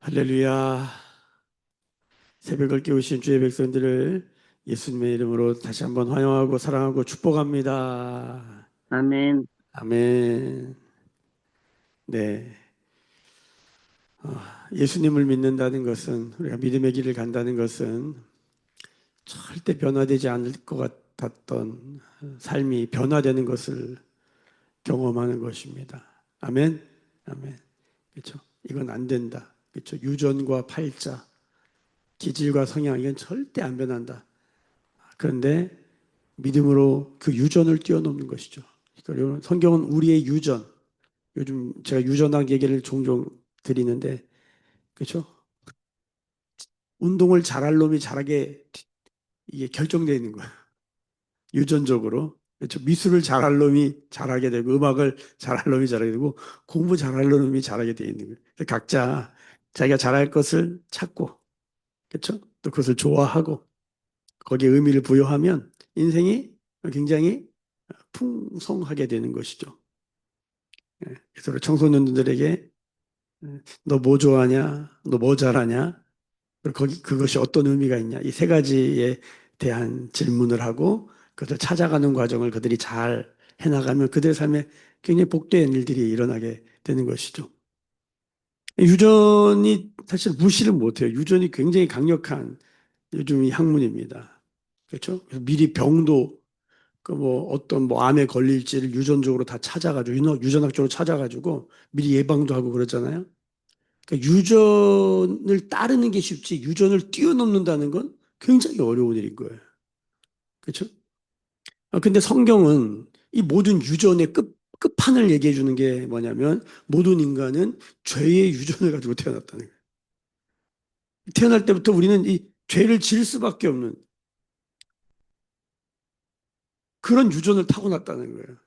할렐루야. 새벽을 깨우신 주의 백성들을 예수님의 이름으로 다시 한번 환영하고 사랑하고 축복합니다. 아멘. 아멘. 네. 예수님을 믿는다는 것은, 우리가 믿음의 길을 간다는 것은 절대 변화되지 않을 것 같았던 삶이 변화되는 것을 경험하는 것입니다. 아멘. 아멘. 그렇죠. 이건 안 된다. 그렇죠. 유전과 팔자, 기질과 성향, 이건 절대 안 변한다. 그런데 믿음으로 그 유전을 뛰어넘는 것이죠. 그러니까 성경은 우리의 유전, 요즘 제가 유전학 얘기를 종종 드리는데, 그렇죠? 운동을 잘할 놈이 잘하게 이게 결정되어 있는 거예요. 유전적으로. 그렇죠? 미술을 잘할 놈이 잘하게 되고, 음악을 잘할 놈이 잘하게 되고, 공부 잘할 놈이 잘하게 되어 있는 거예요. 각자 자기가 잘할 것을 찾고, 그렇죠? 또 그것을 좋아하고, 거기에 의미를 부여하면 인생이 굉장히 풍성하게 되는 것이죠. 그래서 청소년들에게 너 뭐 좋아하냐? 너 뭐 잘하냐? 그리고 그것이 어떤 의미가 있냐? 이 세 가지에 대한 질문을 하고 그것을 찾아가는 과정을 그들이 잘 해나가면 그들의 삶에 굉장히 복된 일들이 일어나게 되는 것이죠. 유전이 사실 무시를 못해요. 유전이 굉장히 강력한 요즘 이 학문입니다. 그렇죠? 그래서 미리 병도 그 뭐 어떤 뭐 암에 걸릴지를 유전적으로 다 찾아가지고 유전학적으로 찾아가지고 미리 예방도 하고 그러잖아요. 그러니까 유전을 따르는 게 쉽지 유전을 뛰어넘는다는 건 굉장히 어려운 일인 거예요. 그렇죠? 근데 성경은 이 모든 유전의 끝판을 얘기해 주는 게 뭐냐면 모든 인간은 죄의 유전을 가지고 태어났다는 거예요. 태어날 때부터 우리는 이 죄를 지을 수밖에 없는 그런 유전을 타고났다는 거예요.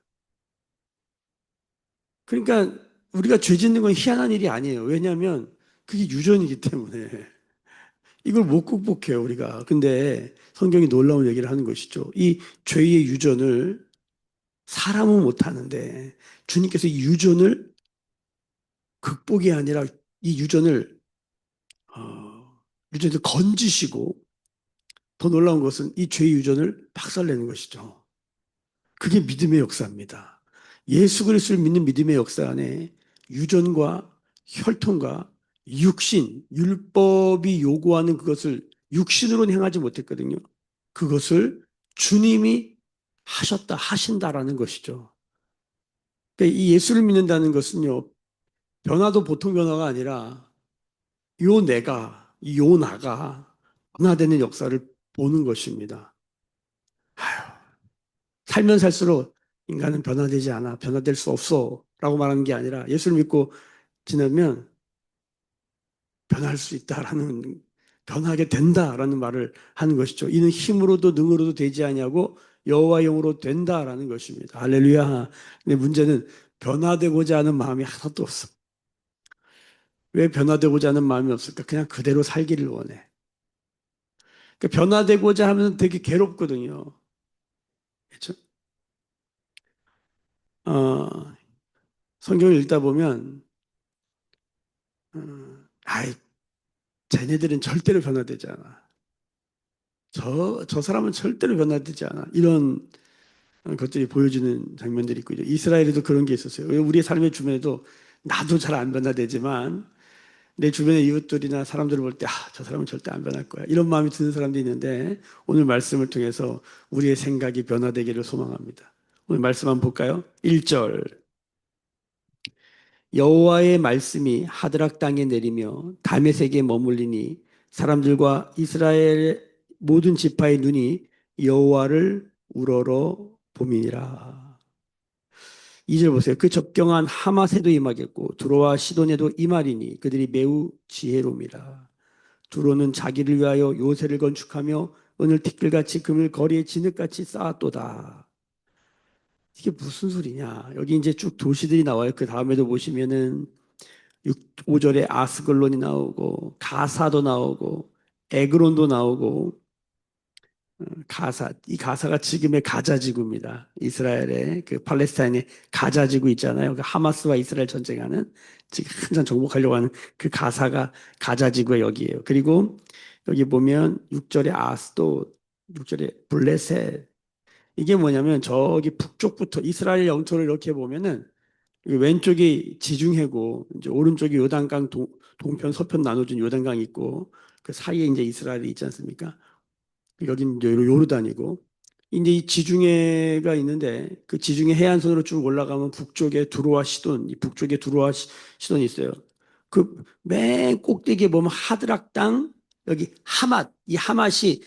그러니까 우리가 죄 짓는 건 희한한 일이 아니에요. 왜냐하면 그게 유전이기 때문에. 이걸 못 극복해요, 우리가. 근데 성경이 놀라운 얘기를 하는 것이죠. 이 죄의 유전을 사람은 못 하는데 주님께서 이 유전을 극복이 아니라 이 유전을 건지시고 더 놀라운 것은 이 죄의 유전을 박살내는 것이죠. 그게 믿음의 역사입니다. 예수 그리스도를 믿는 믿음의 역사 안에 유전과 혈통과 육신, 율법이 요구하는 그것을 육신으로는 행하지 못했거든요. 그것을 주님이 하신다라는 것이죠. 그러니까 이 예수를 믿는다는 것은요, 변화도 보통 변화가 아니라 요 나가 변화되는 역사를 보는 것입니다. 아휴, 살면 살수록 인간은 변화되지 않아, 변화될 수 없어 라고 말하는 게 아니라 예수를 믿고 지나면 변할 수 있다라는, 변하게 된다라는 말을 하는 것이죠. 이는 힘으로도 능으로도 되지 아니하고 여호와 영으로 된다라는 것입니다. 할렐루야. 근데 문제는 변화되고자 하는 마음이 하나도 없어. 왜 변화되고자 하는 마음이 없을까? 그냥 그대로 살기를 원해. 그러니까 변화되고자 하면 되게 괴롭거든요. 그렇죠? 어, 성경을 읽다 보면 아이, 쟤네들은 절대로 변화되지 않아. 저 사람은 절대로 변화되지 않아. 이런 것들이 보여지는 장면들이 있고, 이스라엘에도 그런 게 있었어요. 우리의 삶의 주변에도 나도 잘 안 변화되지만 내 주변의 이웃들이나 사람들을 볼 때, 저 사람은 절대 안 변할 거야. 이런 마음이 드는 사람도 있는데, 오늘 말씀을 통해서 우리의 생각이 변화되기를 소망합니다. 오늘 말씀 한번 볼까요? 1절. 여호와의 말씀이 하드락 땅에 내리며 다메섹에 머물리니 사람들과 이스라엘 모든 지파의 눈이 여호와를 우러러 봄이니라. 2절 보세요. 그 접경한 하마세도 임하겠고 두로와 시돈에도 임하리니 그들이 매우 지혜로움이라. 두로는 자기를 위하여 요새를 건축하며 은을 티끌같이 금을 거리에 진흙같이 쌓았도다. 이게 무슨 소리냐? 여기 이제 쭉 도시들이 나와요. 그 다음에도 보시면은 5절에 아스글론이 나오고 가사도 나오고 에그론도 나오고 이 가사가 지금의 가자 지구입니다. 이스라엘의 그 팔레스타인의 가자 지구 있잖아요. 그 하마스와 이스라엘 전쟁하는 지금 항상 정복하려고 하는 그 가사가 가자 지구가 여기예요. 그리고 여기 보면 6절에 아스도, 6절에 블레셋. 이게 뭐냐면 저기 북쪽부터 이스라엘 영토를 이렇게 보면은 왼쪽이 지중해고 이제 오른쪽이 요단강 동편 서편 나눠진 요단강이 있고 그 사이에 이제 이스라엘이 있지 않습니까? 여긴 이제 요르단이고 이제 이 지중해가 있는데 그 지중해 해안선으로 쭉 올라가면 북쪽에 두로와 시돈, 이 북쪽에 두로와 시돈이 있어요. 그 맨 꼭대기에 보면 하드락 땅 여기 하맛, 이 하맛이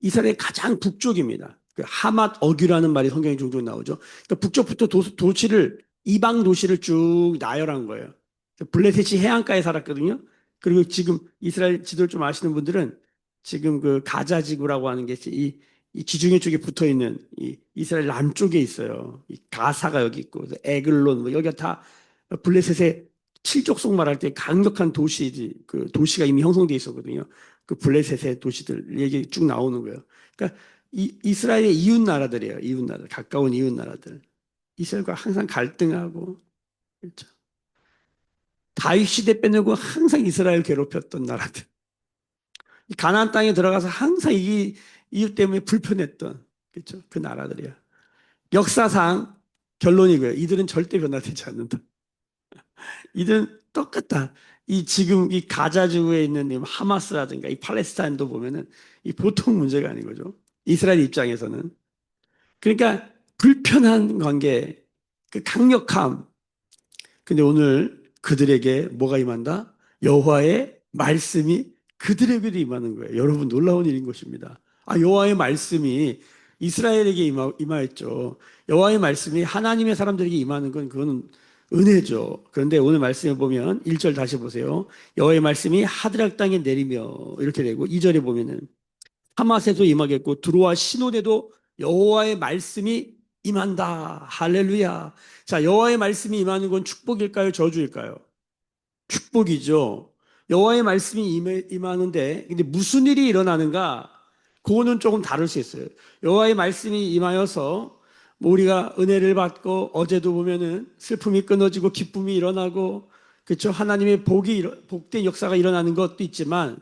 이스라엘의 가장 북쪽입니다. 그 하맛 어귀라는 말이 성경에 종종 나오죠. 그러니까 북쪽부터 도시를 이방 도시를 쭉 나열한 거예요. 블레셋이 해안가에 살았거든요. 그리고 지금 이스라엘 지도를 좀 아시는 분들은 지금 그 가자 지구라고 하는 게 이 지중해 쪽에 붙어 있는 이 이스라엘 남쪽에 있어요. 이 가사가 여기 있고 에글론 뭐 여기가 다 블레셋의 칠족속 말할 때 강력한 도시 그 도시가 이미 형성돼 있었거든요. 그 블레셋의 도시들 얘기 쭉 나오는 거예요. 그러니까 이스라엘의 이웃 나라들이에요. 이웃 나라, 가까운 이웃 나라들. 이스라엘과 항상 갈등하고 그렇죠. 다윗 시대 빼내고 항상 이스라엘 괴롭혔던 나라들. 가나안 땅에 들어가서 항상 이 이웃 때문에 불편했던 그렇죠. 그 나라들이야. 역사상 결론이고요. 이들은 절대 변화되지 않는다. 이들은 똑같다. 이 지금 이 가자지구에 있는 이 하마스라든가 이 팔레스타인도 보면은 이 보통 문제가 아닌 거죠. 이스라엘 입장에서는. 그러니까 불편한 관계, 그 강력함. 근데 오늘 그들에게 뭐가 임한다? 여호와의 말씀이 그들에게도 임하는 거예요. 여러분 놀라운 일인 것입니다. 여호와의 말씀이 이스라엘에게 임하였죠. 여호와의 말씀이 하나님의 사람들에게 임하는 건 그거는 은혜죠. 그런데 오늘 말씀에 보면 1절 다시 보세요. 여호와의 말씀이 하드락 땅에 내리며 이렇게 되고 2절에 보면은 하맛에도 임하겠고 두로와 시돈에도 여호와의 말씀이 임한다. 할렐루야. 자, 여호와의 말씀이 임하는 건 축복일까요? 저주일까요? 축복이죠. 여호와의 말씀이 임하는데 근데 무슨 일이 일어나는가? 그거는 조금 다를 수 있어요. 여호와의 말씀이 임하여서 뭐 우리가 은혜를 받고 어제도 보면은 슬픔이 끊어지고 기쁨이 일어나고 그렇죠? 하나님의 복된 역사가 일어나는 것도 있지만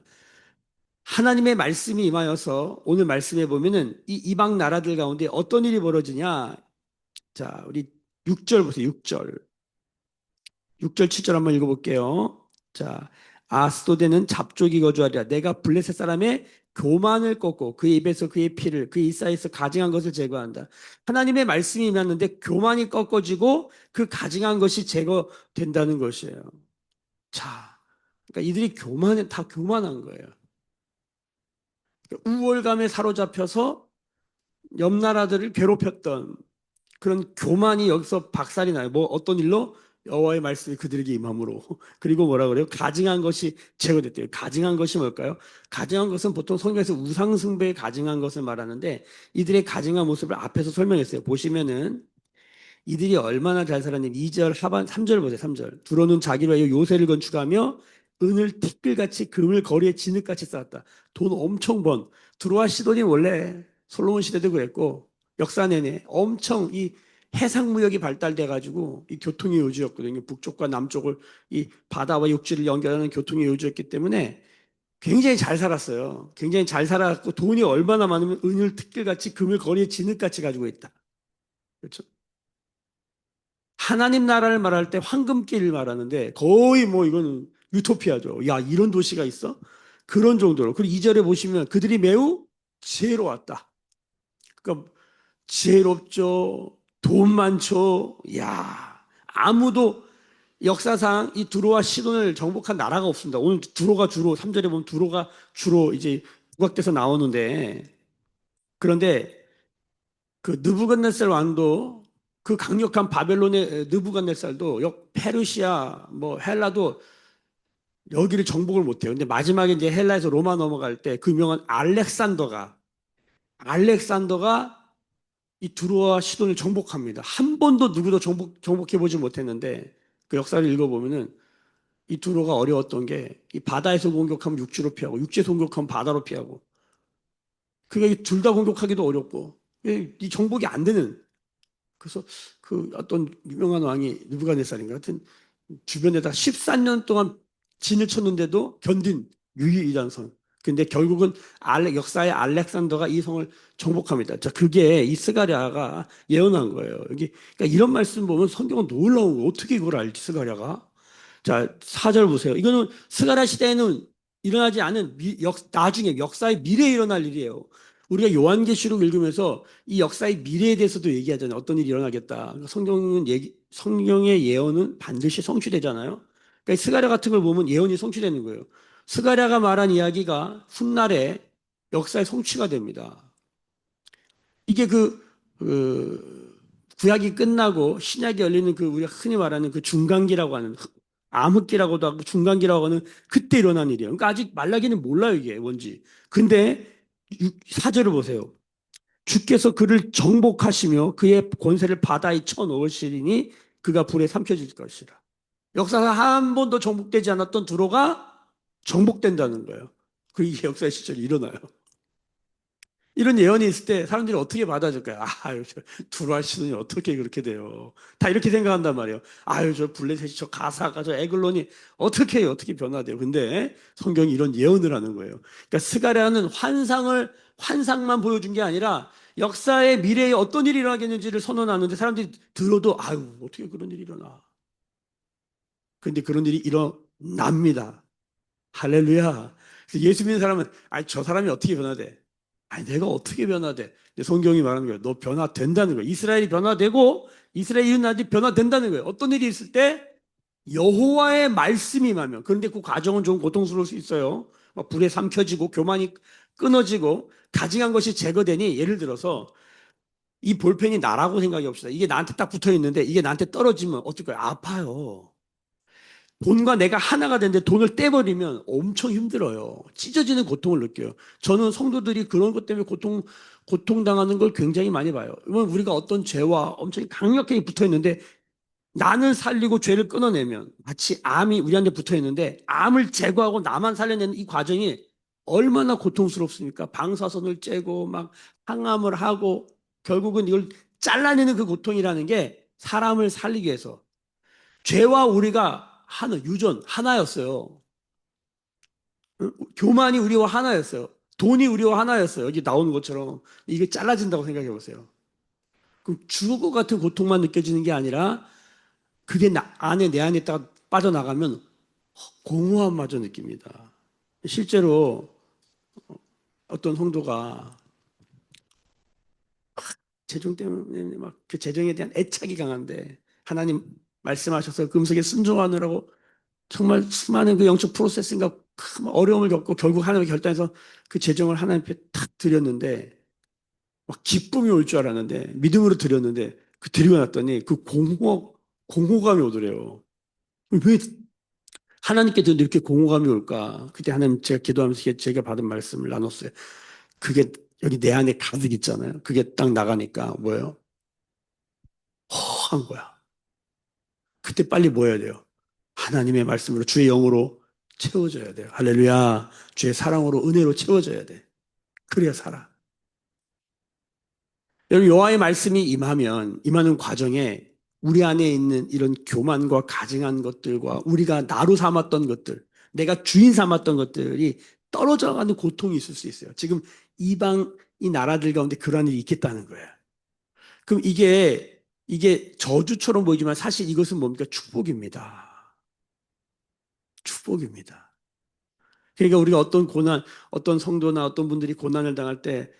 하나님의 말씀이 임하여서 오늘 말씀해 보면은 이 이방 나라들 가운데 어떤 일이 벌어지냐? 자, 우리 6절 보세요. 6절. 6절, 7절 한번 읽어볼게요. 자, 아스도데는 잡족이 거주하리라. 내가 블레셋 사람의 교만을 꺾고 그의 입에서 그의 피를 그의 이사에서 가증한 것을 제거한다. 하나님의 말씀이 임했는데 교만이 꺾어지고 그 가증한 것이 제거된다는 것이에요. 자, 그러니까 이들이 다 교만한 거예요. 우월감에 사로잡혀서 옆 나라들을 괴롭혔던 그런 교만이 여기서 박살이 나요. 뭐 어떤 일로? 여호와의 말씀이 그들에게 임함으로. 그리고 뭐라 그래요? 가증한 것이 제거됐대요. 가증한 것이 뭘까요? 가증한 것은 보통 성경에서 우상숭배에 가증한 것을 말하는데 이들의 가증한 모습을 앞에서 설명했어요. 보시면은 이들이 얼마나 잘 살았냐면 2절 하반 3절 보세요. 3절. 두로는 자기를 위하여 요새를 건축하며 은을 티끌같이 금을 거리에 진흙같이 쌓았다. 돈 엄청 번. 두로와 시돈이 원래 솔로몬 시대도 그랬고 역사 내내 엄청 이 해상 무역이 발달돼 가지고 이 교통의 요지였거든요. 북쪽과 남쪽을 이 바다와 육지를 연결하는 교통의 요지였기 때문에 굉장히 잘 살았어요. 굉장히 잘 살았고 돈이 얼마나 많으면 은을 티끌같이 금을 거리에 진흙같이 가지고 있다. 그렇죠? 하나님 나라를 말할 때 황금길을 말하는데 거의 뭐 이거는 유토피아죠. 야, 이런 도시가 있어? 그런 정도로. 그리고 2절에 보시면 그들이 매우 지혜로웠다. 그러니까 지혜롭죠. 돈 많죠. 야, 아무도 역사상 이 두로와 시돈을 정복한 나라가 없습니다. 오늘 두로가 주로 3절에 보면 두로가 주로 이제 부각돼서 나오는데 그런데 그 느부갓네살 왕도 그 강력한 바벨론의 느부갓네살도 페르시아 뭐 헬라도 여기를 정복을 못해요. 근데 마지막에 이제 헬라에서 로마 넘어갈 때 그 유명한 알렉산더가 이 두로와 시돈을 정복합니다. 한 번도 누구도 정복해보지 못했는데 그 역사를 읽어보면은 이 두로가 어려웠던 게 이 바다에서 공격하면 육지로 피하고 육지에서 공격하면 바다로 피하고 그게 둘 다 공격하기도 어렵고 이 정복이 안 되는. 그래서 그 어떤 유명한 왕이 느부갓네살인가 하여튼 주변에다 14년 동안 진을 쳤는데도 견딘 유일한 성. 근데 결국은 역사의 알렉산더가 이 성을 정복합니다. 자, 그게 이 스가랴가 예언한 거예요. 여기 그러니까 이런 말씀 보면 성경은 놀라운 거. 어떻게 이걸 알지 스가랴가? 자, 4절 보세요. 이거는 스가랴 시대에는 일어나지 않은 나중에 역사의 미래에 일어날 일이에요. 우리가 요한계시록 읽으면서 이 역사의 미래에 대해서도 얘기하잖아요. 어떤 일이 일어나겠다. 그러니까 성경의 예언은 반드시 성취되잖아요. 그러니까 스가랴 같은 걸 보면 예언이 성취되는 거예요. 스가랴가 말한 이야기가 훗날에 역사의 성취가 됩니다. 이게 구약이 끝나고 신약이 열리는 우리가 흔히 말하는 그 중간기라고 하는 암흑기라고도 하고 중간기라고 하는 그때 일어난 일이에요. 그러니까 아직 말라기는 몰라요, 이게 뭔지. 근데 4절을 보세요. 주께서 그를 정복하시며 그의 권세를 바다에 쳐놓으시리니 그가 불에 삼켜질 것이라. 역사상 한 번도 정복되지 않았던 두로가 정복된다는 거예요. 이게 역사의 시절이 일어나요. 이런 예언이 있을 때 사람들이 어떻게 받아줄까요? 아유, 저 두루와 시돈이 어떻게 그렇게 돼요? 다 이렇게 생각한단 말이에요. 아유, 저 블레셋이, 저 가사가, 저 에글론이 어떻게 해요? 어떻게 변화돼요? 근데 성경이 이런 예언을 하는 거예요. 그러니까 스가랴는 환상만 보여준 게 아니라 역사의 미래에 어떤 일이 일어나겠는지를 선언하는데 사람들이 들어도 아유, 어떻게 그런 일이 일어나? 근데 그런 일이 일어납니다. 할렐루야. 그래서 예수 믿는 사람은 아니 저 사람이 어떻게 변화돼? 아니 내가 어떻게 변화돼? 근데 성경이 말하는 거예요. 너 변화된다는 거예요. 이스라엘이 변화되고 이스라엘 이웃나라들이 변화된다는 거예요. 어떤 일이 있을 때 여호와의 말씀이 임하면. 그런데 그 과정은 좀 고통스러울 수 있어요. 막 불에 삼켜지고 교만이 끊어지고 가증한 것이 제거되니 예를 들어서 이 볼펜이 나라고 생각해 봅시다. 이게 나한테 딱 붙어 있는데 이게 나한테 떨어지면 어떨까요? 아파요. 돈과 내가 하나가 되는데 돈을 떼버리면 엄청 힘들어요. 찢어지는 고통을 느껴요. 저는 성도들이 그런 것 때문에 고통당하는 걸 굉장히 많이 봐요. 우리가 어떤 죄와 엄청 강력하게 붙어 있는데 나는 살리고 죄를 끊어내면 마치 암이 우리한테 붙어 있는데 암을 제거하고 나만 살려내는 이 과정이 얼마나 고통스럽습니까? 방사선을 째고 막 항암을 하고 결국은 이걸 잘라내는 그 고통이라는 게 사람을 살리기 위해서 죄와 우리가 유전 하나였어요. 교만이 우리와 하나였어요. 돈이 우리와 하나였어요. 여기 나오는 것처럼 이게 잘라진다고 생각해 보세요. 그럼 죽을 것 같은 고통만 느껴지는 게 아니라 그게 내 안에 딱 빠져나가면 공허함마저 느낍니다. 실제로 어떤 성도가 재정 때문에 막 그 재정에 대한 애착이 강한데 하나님 말씀하셔서 금속에 순종하느라고 정말 수많은 그 영적 프로세스인가 큰 어려움을 겪고 결국 하나님의 결단해서 그 재정을 하나님 앞에 탁 드렸는데 막 기쁨이 올 줄 알았는데 믿음으로 드렸는데 그 드리고 났더니 그 공허감이 오더래요. 왜 하나님께서 이렇게 공허감이 올까? 그때 하나님 제가 기도하면서 제가 받은 말씀을 나눴어요. 그게 여기 내 안에 가득 있잖아요. 그게 딱 나가니까 뭐예요? 허한 거야. 그때 빨리 뭐 해야 돼요? 하나님의 말씀으로 주의 영으로 채워져야 돼요. 할렐루야. 주의 사랑으로 은혜로 채워져야 돼. 그래야 살아. 여러분 여호와의 말씀이 임하는 과정에 우리 안에 있는 이런 교만과 가증한 것들과 우리가 나로 삼았던 것들, 내가 주인 삼았던 것들이 떨어져가는 고통이 있을 수 있어요. 지금 이방 이 나라들 가운데 그런 일이 있겠다는 거예요. 그럼 이게 저주처럼 보이지만 사실 이것은 뭡니까? 축복입니다. 축복입니다. 그러니까 우리가 어떤 성도나 어떤 분들이 고난을 당할 때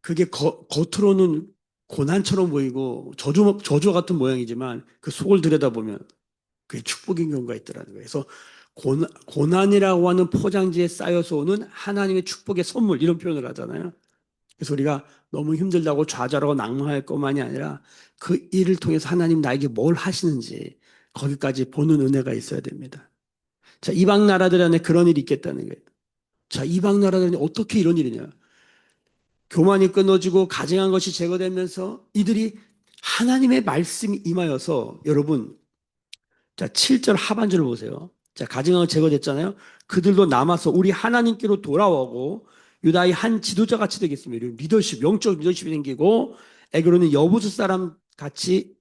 그게 겉으로는 고난처럼 보이고 저주 같은 모양이지만 그 속을 들여다보면 그게 축복인 경우가 있더라는 거예요. 그래서 고난이라고 하는 포장지에 쌓여서 오는 하나님의 축복의 선물 이런 표현을 하잖아요. 그래서 우리가 너무 힘들다고 좌절하고 낭망할 것만이 아니라 그 일을 통해서 하나님 나에게 뭘 하시는지 거기까지 보는 은혜가 있어야 됩니다. 자, 이방 나라들 안에 그런 일이 있겠다는 거예요. 자, 이방 나라들은 어떻게 이런 일이냐? 교만이 끊어지고 가증한 것이 제거되면서 이들이 하나님의 말씀이 임하여서 여러분 자 7절 하반절을 보세요. 자 가증한 것 제거됐잖아요. 그들도 남아서 우리 하나님께로 돌아오고 유다의 한 지도자 같이 되겠습니다. 리더십, 영적 리더십이 생기고 에그로는 여부스 사람 같이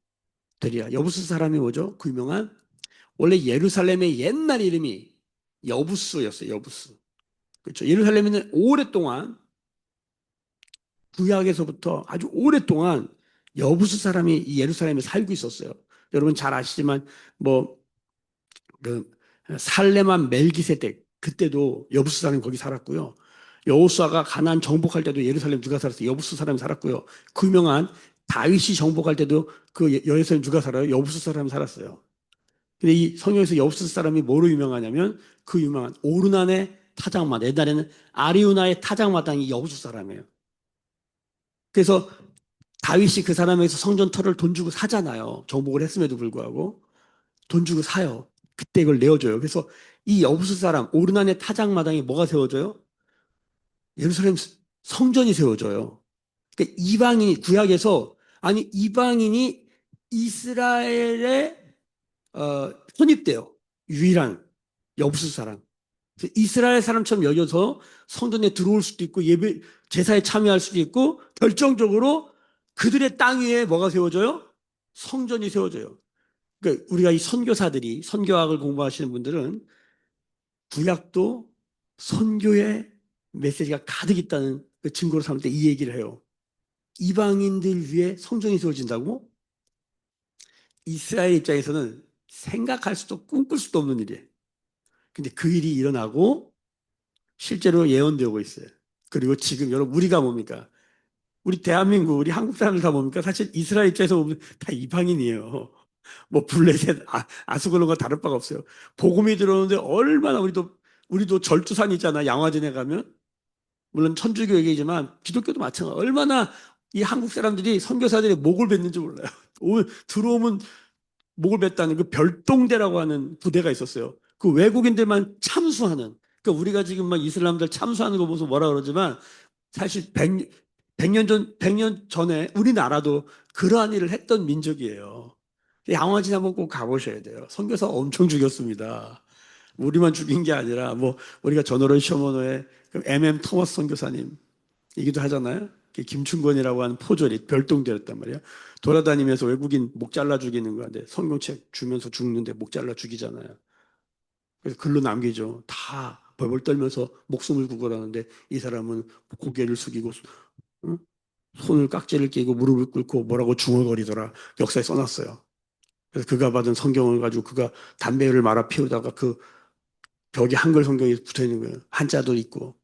되리라. 여부스 사람이 뭐죠? 그 유명한 원래 예루살렘의 옛날 이름이 여부스였어요. 여부스. 그렇죠. 예루살렘에는 오랫동안 구약에서부터 아주 오랫동안 여부스 사람이 이 예루살렘에 살고 있었어요. 여러분 잘 아시지만 뭐 그 살레만 멜기세덱 그때도 여부스 사람이 거기 살았고요. 여호수아가 가나안 정복할 때도 예루살렘 누가 살았어요? 여부스 사람이 살았고요. 그 유명한 다윗이 정복할 때도 그 예루살렘 누가 살아요? 여부스 사람이 살았어요. 근데 이 성경에서 여부스 사람이 뭐로 유명하냐면 그 유명한 오르난의 타작마당, 옛날에는 아리우나의 타작마당이 여부스 사람이에요. 그래서 다윗이 그 사람에서 성전 터를 돈 주고 사잖아요. 정복을 했음에도 불구하고 돈 주고 사요. 그때 이걸 내어줘요. 그래서 이 여부스 사람 오르난의 타작마당에 뭐가 세워져요? 예루살렘 성전이 세워져요. 그러니까 이방인이 구약에서 아니 이방인이 이스라엘에 혼입돼요. 유일한 여부스 사람. 이스라엘 사람처럼 여겨서 성전에 들어올 수도 있고 예배 제사에 참여할 수도 있고 결정적으로 그들의 땅 위에 뭐가 세워져요? 성전이 세워져요. 그러니까 우리가 이 선교사들이 선교학을 공부하시는 분들은 구약도 선교의 메시지가 가득 있다는 그 증거로 삼을 때 이 얘기를 해요. 이방인들 위해 성전이 세워진다고? 이스라엘 입장에서는 생각할 수도 꿈꿀 수도 없는 일이에요. 근데 그 일이 일어나고 실제로 예언되고 있어요. 그리고 지금 여러분 우리가 뭡니까? 우리 대한민국, 우리 한국 사람들 다 뭡니까? 사실 이스라엘 입장에서 보면 다 이방인이에요. 뭐 블레셋, 아수글론과 다를 바가 없어요. 복음이 들어오는데 얼마나 우리도 절두산이잖아. 양화진에 가면 물론 천주교이지만 기독교도 마찬가지. 얼마나 이 한국 사람들이 선교사들의 목을 뱉는지 몰라요. 들어오면 목을 뱉다는 그 별동대라고 하는 부대가 있었어요. 그 외국인들만 참수하는. 그러니까 우리가 지금 막 이슬람들 참수하는 거 보면서 뭐라 그러지만 사실 100년 전에 우리나라도 그러한 일을 했던 민족이에요. 양화진 한번 꼭 가보셔야 돼요. 선교사 엄청 죽였습니다. 우리만 죽인 게 아니라 뭐 우리가 전월원 시어머니의 토마스 선교사님 얘기도 하잖아요. 김충권이라고 하는 포졸이 별동대였단 말이에요. 돌아다니면서 외국인 목 잘라 죽이는 건데 성경책 주면서 죽는데 목 잘라 죽이잖아요. 그래서 글로 남기죠. 다 벌벌 떨면서 목숨을 구걸하는데 이 사람은 고개를 숙이고 응? 손을 깍지를 끼고 무릎을 꿇고 뭐라고 중얼거리더라. 역사에 써놨어요. 그래서 그가 받은 성경을 가지고 그가 담배를 말아 피우다가 그 벽에 한글 성경이 붙어 있는 거예요. 한자도 있고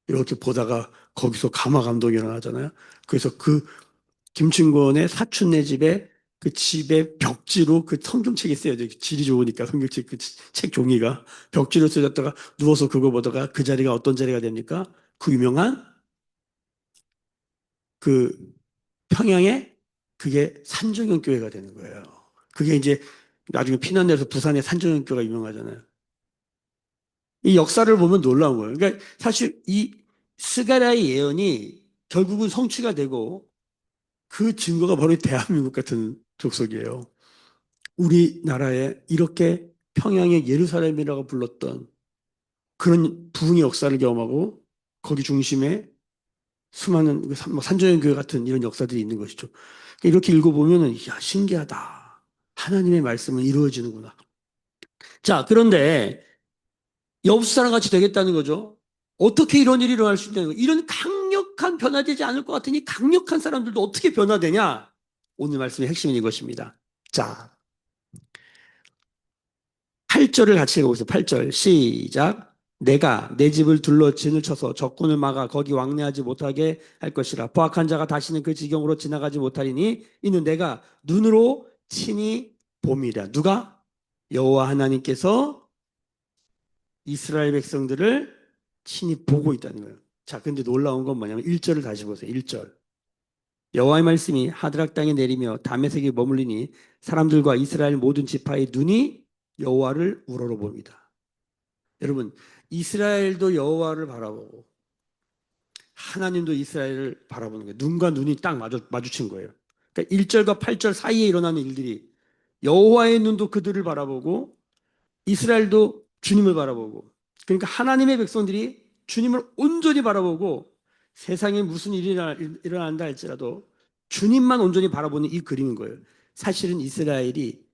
이렇게 보다가 거기서 가마 감동이 일어나잖아요. 그래서 그 김충곤의 사촌네 집에 그 집에 벽지로 그 성경책이 쓰여져 질이 좋으니까 성경책 그 책 종이가 벽지로 쓰여졌다가 누워서 그거 보다가 그 자리가 어떤 자리가 됩니까? 그 유명한 그 평양에 그게 산정형 교회가 되는 거예요. 그게 이제 나중에 피난돼서 부산에 산정형 교회가 유명하잖아요. 이 역사를 보면 놀라운 거예요. 그러니까 사실 이 스가랴의 예언이 결국은 성취가 되고 그 증거가 바로 대한민국 같은 족속이에요. 우리나라에 이렇게 평양의 예루살렘이라고 불렀던 그런 부흥의 역사를 경험하고 거기 중심에 수많은 뭐 산조연 교회 같은 이런 역사들이 있는 것이죠. 그러니까 이렇게 읽어보면은 야 신기하다. 하나님의 말씀은 이루어지는구나. 자 그런데 여부사랑 같이 되겠다는 거죠. 어떻게 이런 일이 일어날 수 있냐는 거예요. 이런 강력한 변화되지 않을 것 같으니 강력한 사람들도 어떻게 변화되냐? 오늘 말씀의 핵심은 이것입니다. 자, 8절을 같이 읽어보세요. 8절 시작. 내가 내 집을 둘러 진을 쳐서 적군을 막아 거기 왕래하지 못하게 할 것이라. 포악한 자가 다시는 그 지경으로 지나가지 못하리니 이는 내가 눈으로 친히 봄이라. 누가? 여호와 하나님께서 이스라엘 백성들을 친히 보고 있다는 거예요. 자, 근데 놀라운 건 뭐냐면 1절을 다시 보세요. 1절. 여호와의 말씀이 하드락 땅에 내리며 다메섹에 머물리니 사람들과 이스라엘 모든 지파의 눈이 여호와를 우러러봅니다. 여러분, 이스라엘도 여호와를 바라보고 하나님도 이스라엘을 바라보는 거예요. 눈과 눈이 딱 마주친 거예요. 그러니까 1절과 8절 사이에 일어나는 일들이 여호와의 눈도 그들을 바라보고 이스라엘도 주님을 바라보고 그러니까 하나님의 백성들이 주님을 온전히 바라보고 세상에 무슨 일이 일어난다 할지라도 주님만 온전히 바라보는 이 그림인 거예요. 사실은 이스라엘이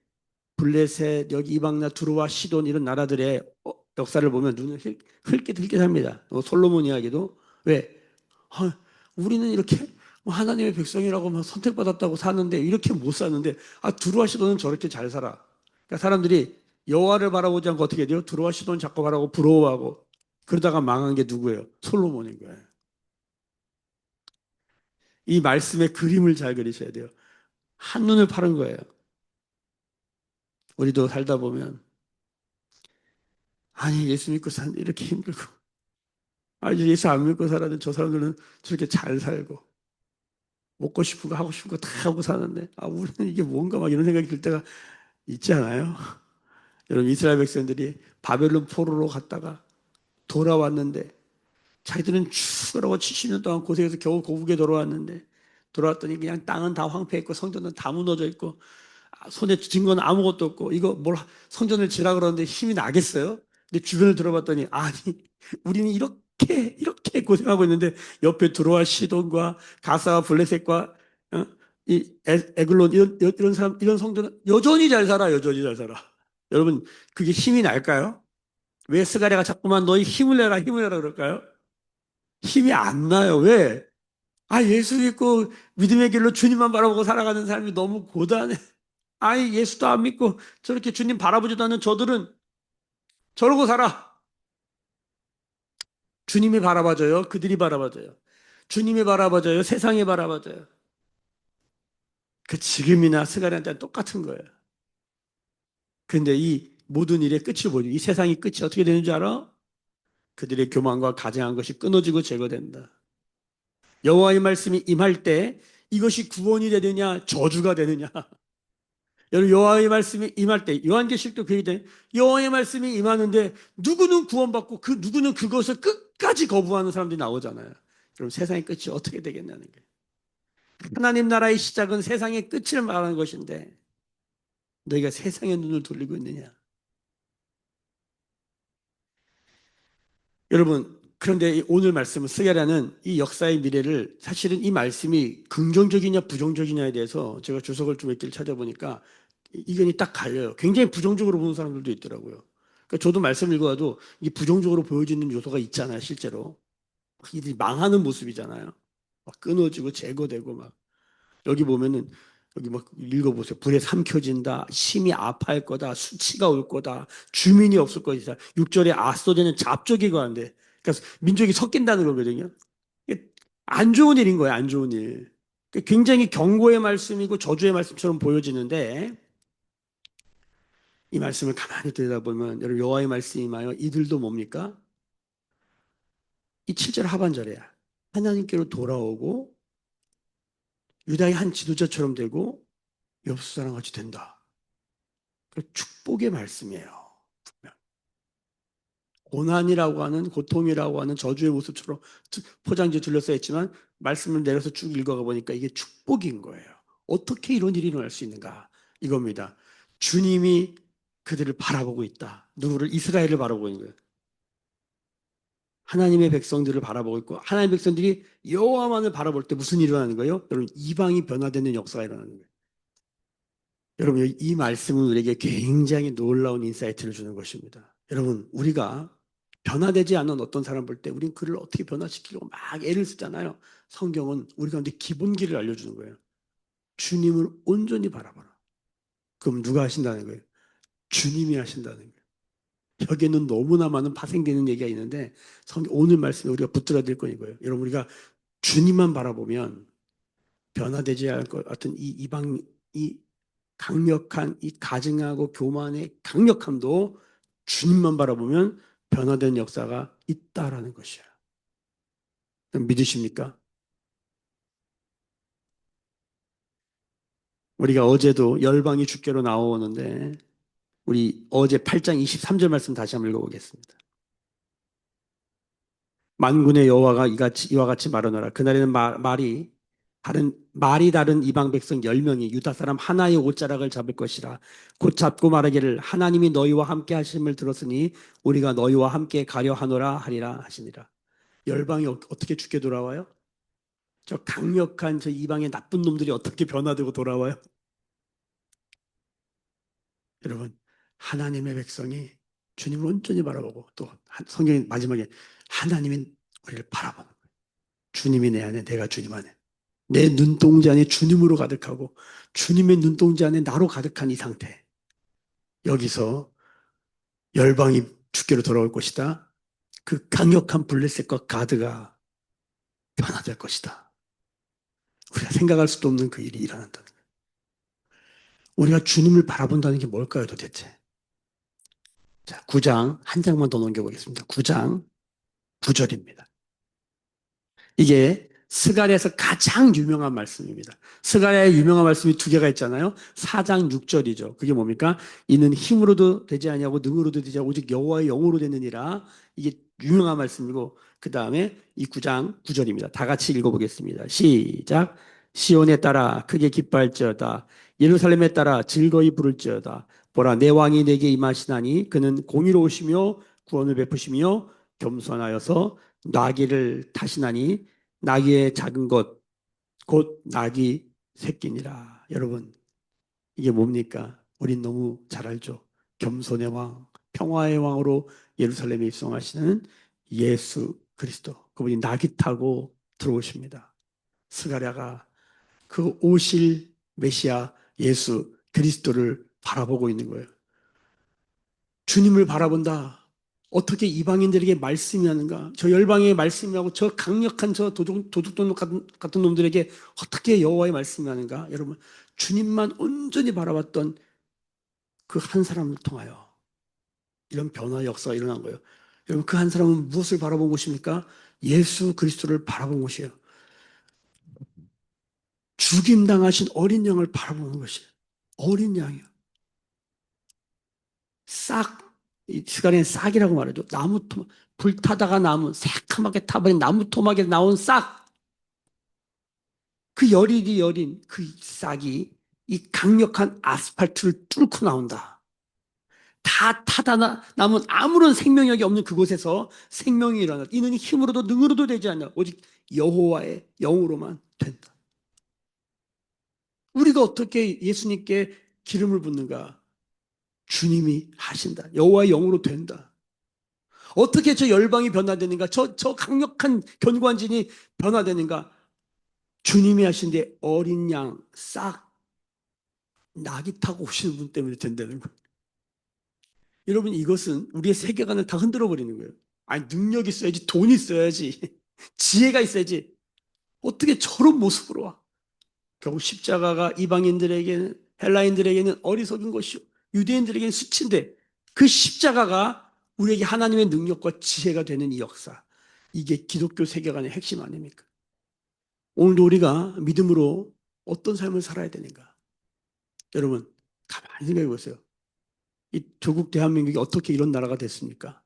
블레셋, 여기 이방나 두루와 시돈 이런 나라들의 역사를 보면 눈을 흘끗흘끗합니다. 솔로몬 이야기도 왜? 아, 우리는 이렇게 뭐 하나님의 백성이라고 막 선택받았다고 사는데 이렇게 못 사는데 두루와 시돈은 저렇게 잘 살아. 그러니까 사람들이 여호와를 바라보지 않고 어떻게 돼요? 두루와 시돈 자꾸 바라고 부러워하고 그러다가 망한 게 누구예요? 솔로몬인 거예요. 이 말씀의 그림을 잘 그리셔야 돼요. 한눈을 파는 거예요. 우리도 살다 보면 아니 예수 믿고 사는데 이렇게 힘들고 예수 안 믿고 살았는데 저 사람들은 저렇게 잘 살고 먹고 싶은 거 하고 싶은 거 다 하고 사는데 우리는 이게 뭔가 막 이런 생각이 들 때가 있지 않아요? 여러분 이스라엘 백성들이 바벨론 포로로 갔다가 돌아왔는데 자기들은 죽으라고 70년 동안 고생해서 겨우 고국에 돌아왔는데 돌아왔더니 그냥 땅은 다 황폐했고 성전은 다 무너져 있고 손에 증거는 아무것도 없고 이거 뭘 성전을 지라 그러는데 힘이 나겠어요? 근데 주변을 들어봤더니 아니 우리는 이렇게 고생하고 있는데 옆에 두로와 시돈과 가사와 블레셋과 이 에글론 이런 사람 이런 성전은 여전히 잘 살아 여전히 잘 살아. 여러분 그게 힘이 날까요? 왜 스가랴가 자꾸만 너희 힘을 내라 그럴까요? 힘이 안 나요. 왜? 예수 믿고 믿음의 길로 주님만 바라보고 살아가는 삶이 너무 고단해. 예수도 안 믿고 저렇게 주님 바라보지도 않는 저들은 저러고 살아. 주님이 바라봐줘요. 그들이 바라봐줘요. 주님이 바라봐줘요. 세상이 바라봐줘요. 그 지금이나 스가랴한테는 똑같은 거예요. 근데 이 모든 일의 끝이 뭐죠? 이 세상의 끝이 어떻게 되는 줄 알아? 그들의 교만과 가증한 것이 끊어지고 제거된다. 여호와의 말씀이 임할 때 이것이 구원이 되느냐 저주가 되느냐. 여러분 여호와의 말씀이 임할 때 요한계시록도 그 얘기돼. 여호와의 말씀이 임하는데 누구는 구원받고 그 누구는 그것을 끝까지 거부하는 사람들이 나오잖아요. 그럼 세상의 끝이 어떻게 되겠냐는 거예요. 하나님 나라의 시작은 세상의 끝을 말하는 것인데 너희가 세상의 눈을 돌리고 있느냐. 여러분 그런데 오늘 말씀은 스가랴는 이 역사의 미래를 사실은 이 말씀이 긍정적이냐 부정적이냐에 대해서 제가 주석을 좀 몇 개를 찾아보니까 이견이 딱 갈려요. 굉장히 부정적으로 보는 사람들도 있더라고요. 그러니까 저도 말씀 읽어도 이게 부정적으로 보여지는 요소가 있잖아요, 실제로. 이들이 망하는 모습이잖아요. 막 끊어지고 제거되고 막. 여기 보면은 여기 막 읽어보세요. 불에 삼켜진다. 심히 아파할 거다. 수치가 올 거다. 주민이 없을 것이다. 6절에 아소대는 잡족이 가는데. 그러니까 민족이 섞인다는 거거든요. 안 좋은 일인 거예요. 안 좋은 일. 굉장히 경고의 말씀이고 저주의 말씀처럼 보여지는데 이 말씀을 가만히 들여다보면 여러분 여호와의 말씀이 임하여 이들도 뭡니까? 이 7절 하반절에야 하나님께로 돌아오고 유다의 한 지도자처럼 되고 엽수 사람 같이 된다. 그 축복의 말씀이에요. 고난이라고 하는 고통이라고 하는 저주의 모습처럼 포장지에 둘러싸여 있지만 말씀을 내려서 쭉 읽어가 보니까 이게 축복인 거예요. 어떻게 이런 일이 일어날 수 있는가? 이겁니다. 주님이 그들을 바라보고 있다. 누구를? 이스라엘을 바라보고 있는 거예요. 하나님의 백성들을 바라보고 있고 하나님의 백성들이 여호와만을 바라볼 때 무슨 일이 일어나는 거예요? 여러분 이방이 변화되는 역사가 일어나는 거예요. 여러분 이 말씀은 우리에게 굉장히 놀라운 인사이트를 주는 것입니다. 여러분 우리가 변화되지 않는 어떤 사람 볼 때 우리는 그를 어떻게 변화시키려고 막 애를 쓰잖아요. 성경은 우리 가운데 기본기를 알려주는 거예요. 주님을 온전히 바라봐라. 그럼 누가 하신다는 거예요? 주님이 하신다는 거예요. 여기에는 너무나 많은 파생되는 얘기가 있는데 오늘 말씀에 우리가 붙들어야 될 건 이거예요. 여러분 우리가 주님만 바라보면 변화되지 않을 것 같은 이 이방 이 강력한 이 가증하고 교만의 강력함도 주님만 바라보면 변화된 역사가 있다라는 것이에요. 믿으십니까? 우리가 어제도 열방이 주께로 나오는데 우리 어제 8장 23절 말씀 다시 한번 읽어보겠습니다. 만군의 여호와가 이와 같이 말하노라. 그날에는 말이 다른 이방 백성 10명이 유다 사람 하나의 옷자락을 잡을 것이라. 곧 잡고 말하기를 하나님이 너희와 함께 하심을 들었으니 우리가 너희와 함께 가려 하노라 하리라 하시니라. 열방이 어떻게 죽게 돌아와요? 저 강력한 저 이방의 나쁜 놈들이 어떻게 변화되고 돌아와요? 여러분, 하나님의 백성이 주님을 온전히 바라보고 또 성경의 마지막에 하나님이 우리를 바라보는 거예요. 주님이 내 안에, 내가 주님 안에. 내 눈동자 안에 주님으로 가득하고 주님의 눈동자 안에 나로 가득한 이 상태. 여기서 열방이 주께로 돌아올 것이다. 그 강력한 블레셋과 가드가 변화될 것이다. 우리가 생각할 수도 없는 그 일이 일어난다는 거예요. 우리가 주님을 바라본다는 게 뭘까요, 도대체? 자, 9장 한 장만 더 넘겨보겠습니다. 9장 9절입니다. 이게 스가랴에서 가장 유명한 말씀입니다. 스가랴의 유명한 말씀이 두 개가 있잖아요. 4장 6절이죠. 그게 뭡니까? 이는 힘으로도 되지 아니하고 능으로도 되지 않고 오직 여호와의 영으로 되느니라. 이게 유명한 말씀이고 그 다음에 이 9장 9절입니다. 다 같이 읽어보겠습니다. 시작. 시온에 따라 크게 기뻐할지어다. 예루살렘에 따라 즐거이 부를지어다. 보라 내 왕이 내게 임하시나니 그는 공의로우시며 구원을 베푸시며 겸손하여서 나귀를 타시나니 나귀의 작은 것 곧 나귀 새끼니라. 여러분 이게 뭡니까? 우린 너무 잘 알죠. 겸손의 왕, 평화의 왕으로 예루살렘에 입성하시는 예수 그리스도. 그분이 나귀 타고 들어오십니다. 스가랴가 그 오실 메시아 예수 그리스도를 바라보고 있는 거예요. 주님을 바라본다. 어떻게 이방인들에게 말씀이 하는가? 저 열방의 말씀이 하고 저 강력한 저 도둑놈 같은 놈들에게 어떻게 여호와의 말씀이 하는가? 여러분, 주님만 온전히 바라봤던 그 한 사람을 통하여 이런 변화 역사가 일어난 거예요. 여러분, 그 한 사람은 무엇을 바라본 것입니까? 예수 그리스도를 바라본 것이에요. 죽임당하신 어린 양을 바라보는 것이에요. 어린 양이요. 싹, 이 시간에 싹이라고 말하죠. 나무 토막, 불타다가 남은 새카맣게 타버린 나무 토막에 나온 싹. 그 여린이 여린 그 싹이 이 강력한 아스팔트를 뚫고 나온다. 다 타다 남은 아무런 생명력이 없는 그곳에서 생명이 일어나. 이는 힘으로도 능으로도 되지 않냐. 오직 여호와의 영으로만 된다. 우리가 어떻게 예수님께 기름을 붓는가? 주님이 하신다. 여호와의 영으로 된다. 어떻게 저 열방이 변화되는가? 저 강력한 견고한진이 변화되는가? 주님이 하신데 어린 양 싹 나귀 타고 오시는 분 때문에 된다는 거예요. 여러분 이것은 우리의 세계관을 다 흔들어 버리는 거예요. 아니 능력이 있어야지, 돈이 있어야지, 지혜가 있어야지. 어떻게 저런 모습으로 와? 결국 십자가가 이방인들에게는 헬라인들에게는 어리석은 것이요 유대인들에게는 수치인데 그 십자가가 우리에게 하나님의 능력과 지혜가 되는 이 역사. 이게 기독교 세계관의 핵심 아닙니까? 오늘도 우리가 믿음으로 어떤 삶을 살아야 되는가? 여러분 가만히 생각해 보세요. 이 조국 대한민국이 어떻게 이런 나라가 됐습니까?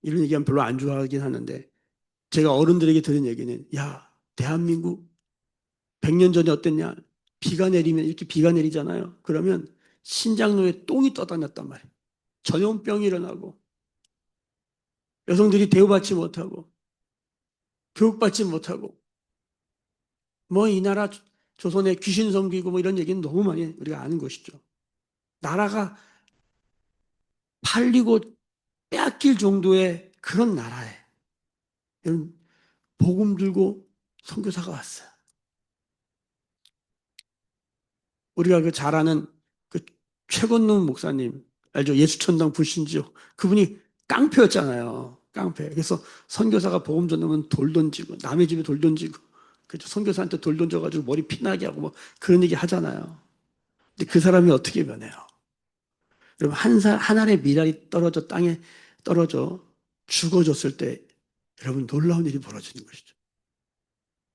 이런 얘기하면 별로 안 좋아하긴 하는데 제가 어른들에게 들은 얘기는 야 대한민국 100년 전에 어땠냐? 비가 내리면 이렇게 비가 내리잖아요. 그러면 신장로에 똥이 떠다녔단 말이에요. 전염병이 일어나고 여성들이 대우받지 못하고 교육받지 못하고 뭐 이 나라 조선에 귀신 섬기고 뭐 이런 얘기는 너무 많이 우리가 아는 것이죠. 나라가 팔리고 빼앗길 정도의 그런 나라에 여러분 복음 들고 선교사가 왔어요. 우리가 그 잘 아는 그 최건능 목사님 알죠? 예수천당 불신지요. 그분이 깡패였잖아요. 깡패. 그래서 선교사가 복음 전하면 돌 던지고 남의 집에 돌 던지고 그죠? 선교사한테 돌 던져가지고 머리 피나게 하고 뭐 그런 얘기 하잖아요. 근데 그 사람이 어떻게 변해요? 여러분 한 알의 미랄이 떨어져 땅에 떨어져 죽어졌을 때 여러분 놀라운 일이 벌어지는 것이죠.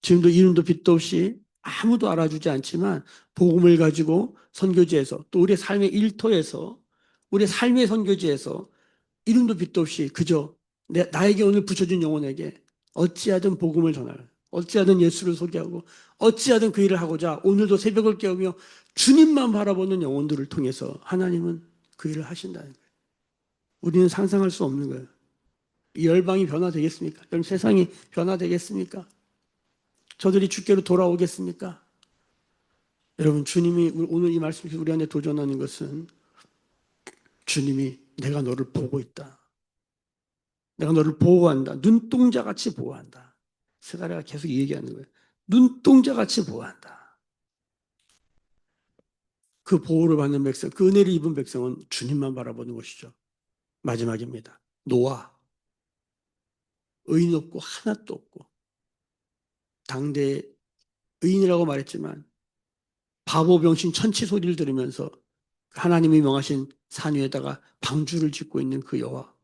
지금도 이름도 빛도 없이 아무도 알아주지 않지만 복음을 가지고 선교지에서 또 우리의 삶의 일터에서 우리의 삶의 선교지에서 이름도 빛도 없이 그저 나에게 오늘 붙여준 영혼에게 어찌하든 복음을 전할 어찌하든 예수를 소개하고 어찌하든 그 일을 하고자 오늘도 새벽을 깨우며 주님만 바라보는 영혼들을 통해서 하나님은 그 일을 하신다는 거예요. 우리는 상상할 수 없는 거예요. 이 열방이 변화되겠습니까? 여러분 세상이 변화되겠습니까? 저들이 주께로 돌아오겠습니까? 여러분 주님이 오늘 이 말씀이 우리 안에 도전하는 것은 주님이 내가 너를 보고 있다. 내가 너를 보호한다. 눈동자같이 보호한다. 스가랴가 계속 얘기하는 거예요. 눈동자같이 보호한다. 그 보호를 받는 백성, 그 은혜를 입은 백성은 주님만 바라보는 것이죠. 마지막입니다. 노아. 의인 없고 하나도 없고 당대 의인이라고 말했지만 바보 병신 천치 소리를 들으면서 하나님이 명하신 산 위에다가 방주를 짓고 있는 그 여호와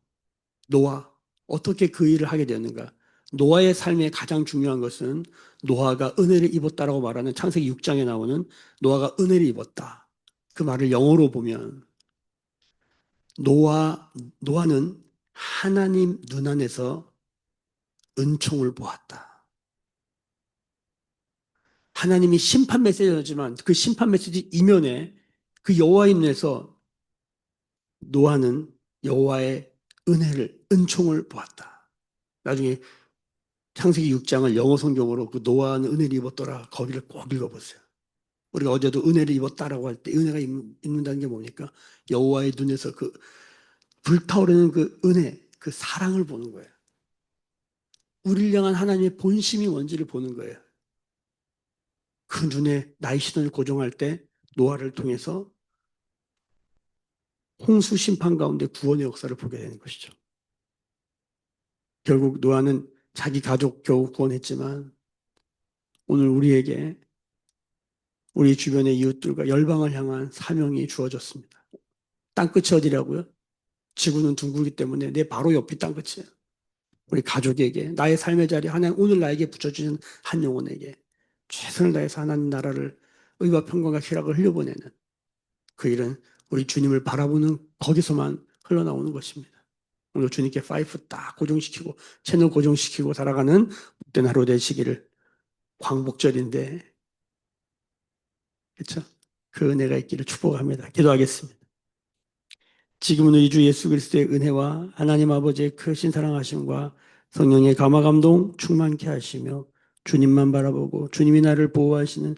노아 어떻게 그 일을 하게 되었는가? 노아의 삶에 가장 중요한 것은 노아가 은혜를 입었다라고 말하는 창세기 6장에 나오는 노아가 은혜를 입었다. 그 말을 영어로 보면 노아는 하나님 눈 안에서 은총을 보았다. 하나님이 심판 메시지였지만 그 심판 메시지 이면에 그 여호와의 눈에서 노아는 여호와의 은총을 보았다. 나중에 창세기 6장을 영어 성경으로 그 노아는 은혜를 입었더라. 거기를 꼭 읽어보세요. 우리가 어제도 은혜를 입었다라고 할 때 은혜가 입는다는 게 뭡니까? 여호와의 눈에서 그 불타오르는 그 은혜, 그 사랑을 보는 거예요. 우리를 향한 하나님의 본심이 뭔지를 보는 거예요. 그 눈에 나의 시선을 고정할 때 노아를 통해서 홍수 심판 가운데 구원의 역사를 보게 되는 것이죠. 결국 노아는 자기 가족 겨우 구원했지만 오늘 우리에게 우리 주변의 이웃들과 열방을 향한 사명이 주어졌습니다. 땅끝이 어디라고요? 지구는 둥글기 때문에 내 바로 옆이 땅끝이에요. 우리 가족에게 나의 삶의 자리 하나님 오늘 나에게 붙여주신 한 영혼에게 최선을 다해서 하나님 나라를 의와 평강과 희락을 흘려보내는 그 일은 우리 주님을 바라보는 거기서만 흘러나오는 것입니다. 오늘 주님께 파이프 딱 고정시키고 채널 고정시키고 살아가는 복된 하루 되시기를 광복절인데 그렇죠? 그 은혜가 있기를 축복합니다. 기도하겠습니다. 지금은 우리 주 예수 그리스도의 은혜와 하나님 아버지의 크신 사랑하심과 성령의 감화 감동 충만케 하시며 주님만 바라보고 주님이 나를 보호하시는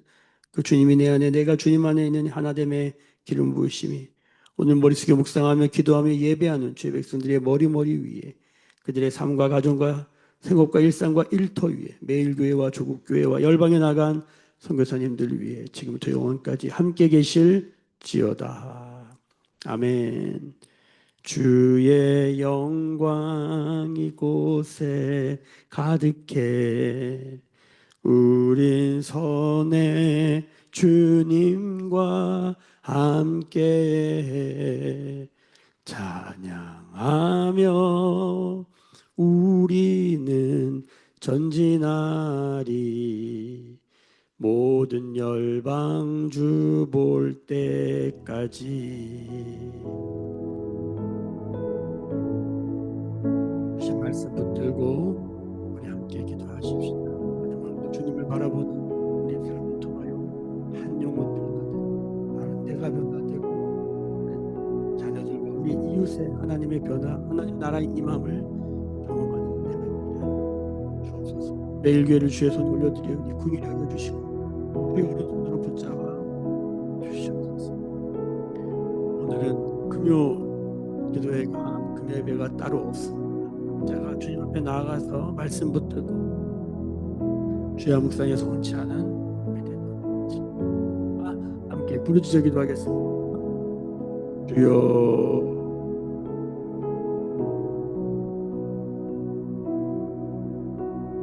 그 주님이 내 안에 내가 주님 안에 있는 하나됨의 기름 부으심이 오늘 머릿속에 묵상하며 기도하며 예배하는 주의 백성들의 머리 위에 그들의 삶과 가정과 생업과 일상과 일터 위에 매일교회와 조국교회와 열방에 나간 선교사님들 위해 지금부터 영원까지 함께 계실지어다. 아멘. 주의 영광 이곳에 가득해 우린 선의 주님과 함께 찬양하며 우리는 전진하리 모든 열방 주 볼 때까지. 하신 말씀 붙들고 우리 함께 기도하십시다. 오늘도 주님을 바라보는 우리 삶을 통하여 한 영혼 변화되고 나는 내가 변화되고 우리 자녀들과 우리 이웃의 하나님의 변화, 하나님 나라의 임함을 경험하는 내가 있게 주옵소서. 매일 교회를 주의 손 올려드리오니 긍휼히 여겨주시고 주의 오른손으로 붙잡아 주시옵소서. 오늘은 금요 기도회가 금요 예배가 따로 없습니다. 제가 주님 앞에 나아가서 말씀 붙들고 주야 묵상에서 옳지 않은 함께 부르짖어 기도하겠습니다. 주여